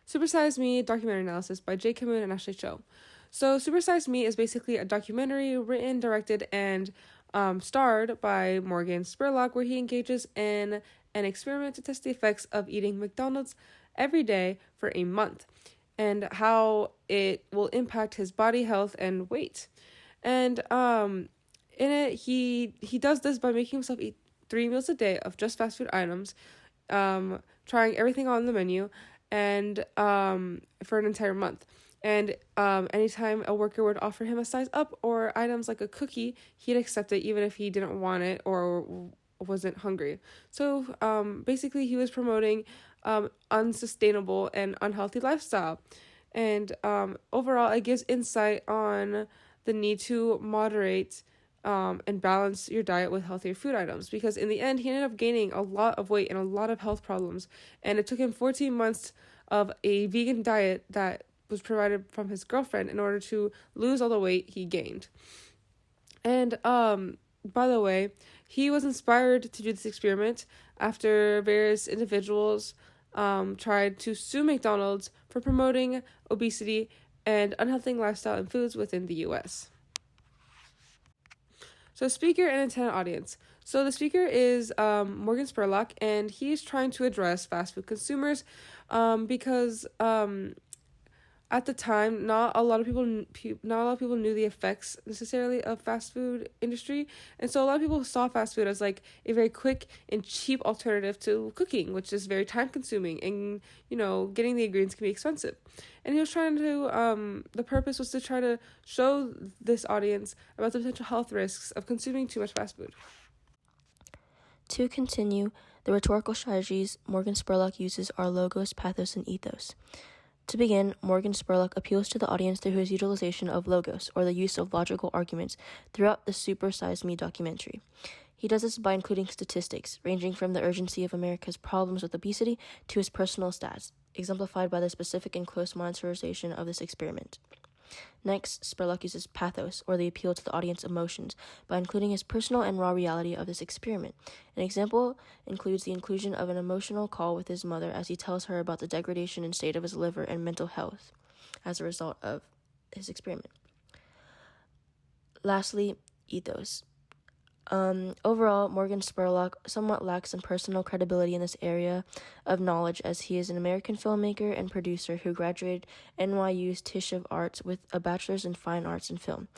Super Size Me documentary analysis by Jay Kim and Ashley Cho. So, Super Size Me is basically a documentary written, directed, and starred by Morgan Spurlock, where he engages in an experiment to test the effects of eating McDonald's every day for a month and how it will impact his body health and weight. And in it, he does this by making himself eat 3 meals a day of just fast food items, trying everything on the menu, and for an entire month. And anytime a worker would offer him a size up or items like a cookie, he'd accept it even if he didn't want it or wasn't hungry. So basically, he was promoting unsustainable and unhealthy lifestyle. And overall, it gives insight on the need to moderate and balance your diet with healthier food items, because in the end he ended up gaining a lot of weight and a lot of health problems, and it took him 14 months of a vegan diet that was provided from his girlfriend in order to lose all the weight he gained. And by the way, he was inspired to do this experiment after various individuals tried to sue McDonald's for promoting obesity and unhealthy lifestyle in foods within the US. So, speaker and intended audience. So, the speaker is Morgan Spurlock, and he's trying to address fast food consumers because at the time, not a lot of people knew the effects necessarily of fast food industry, and so a lot of people saw fast food as like a very quick and cheap alternative to cooking, which is very time consuming, and getting the ingredients can be expensive. And he was trying to the purpose was to try to show this audience about the potential health risks of consuming too much fast food. To continue, the rhetorical strategies Morgan Spurlock uses are logos, pathos, and ethos. To begin, Morgan Spurlock appeals to the audience through his utilization of logos, or the use of logical arguments, throughout the Super Size Me documentary. He does this by including statistics, ranging from the urgency of America's problems with obesity to his personal stats, exemplified by the specific and close monitorization of this experiment. Next, Spurlock uses pathos, or the appeal to the audience emotions, by including his personal and raw reality of this experiment. An example includes the inclusion of an emotional call with his mother as he tells her about the degradation and state of his liver and mental health as a result of his experiment. Lastly, ethos. Overall, Morgan Spurlock somewhat lacks in personal credibility in this area of knowledge, as he is an American filmmaker and producer who graduated NYU's Tisch of Arts with a bachelor's in fine arts and film.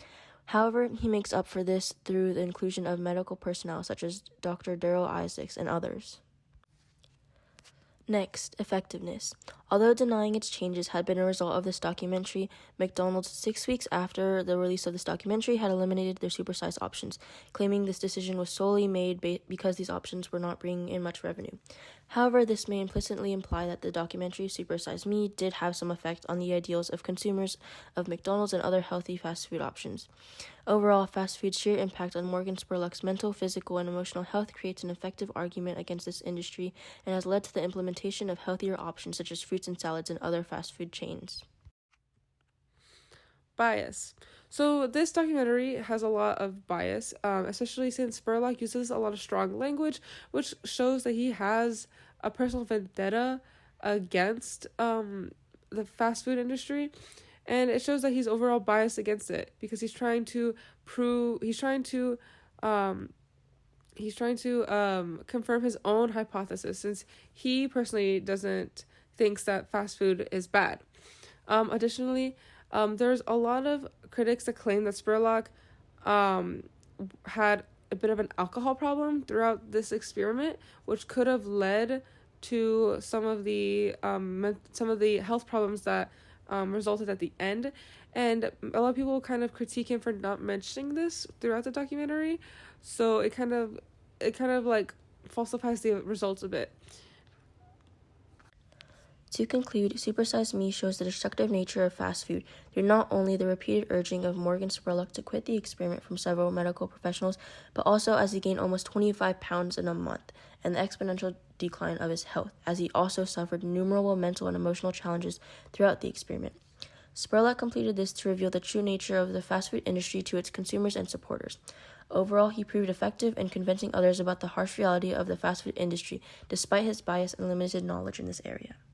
However, he makes up for this through the inclusion of medical personnel such as Dr. Daryl Isaacs and others. Next, effectiveness. Although denying its changes had been a result of this documentary, McDonald's 6 weeks after the release of this documentary had eliminated their supersized options, claiming this decision was solely made because these options were not bringing in much revenue. However, this may implicitly imply that the documentary Super Size Me did have some effect on the ideals of consumers of McDonald's and other healthy fast food options. Overall, fast food's sheer impact on Morgan Spurlock's mental, physical, and emotional health creates an effective argument against this industry and has led to the implementation of healthier options such as fruits and salads in other fast food chains. Bias. So this documentary has a lot of bias, especially since Spurlock uses a lot of strong language, which shows that he has a personal vendetta against the fast food industry. And it shows that he's overall biased against it because he's trying to confirm his own hypothesis, since he personally thinks that fast food is bad. Additionally, there's a lot of critics that claim that Spurlock had a bit of an alcohol problem throughout this experiment, which could have led to some of the health problems that resulted at the end. And a lot of people kind of critique him for not mentioning this throughout the documentary, so it kind of like falsifies the results a bit. To conclude, Super Size Me shows the destructive nature of fast food through not only the repeated urging of Morgan Spurlock to quit the experiment from several medical professionals, but also as he gained almost 25 pounds in a month, and the exponential decline of his health, as he also suffered innumerable mental and emotional challenges throughout the experiment. Spurlock completed this to reveal the true nature of the fast food industry to its consumers and supporters. Overall, he proved effective in convincing others about the harsh reality of the fast food industry, despite his bias and limited knowledge in this area.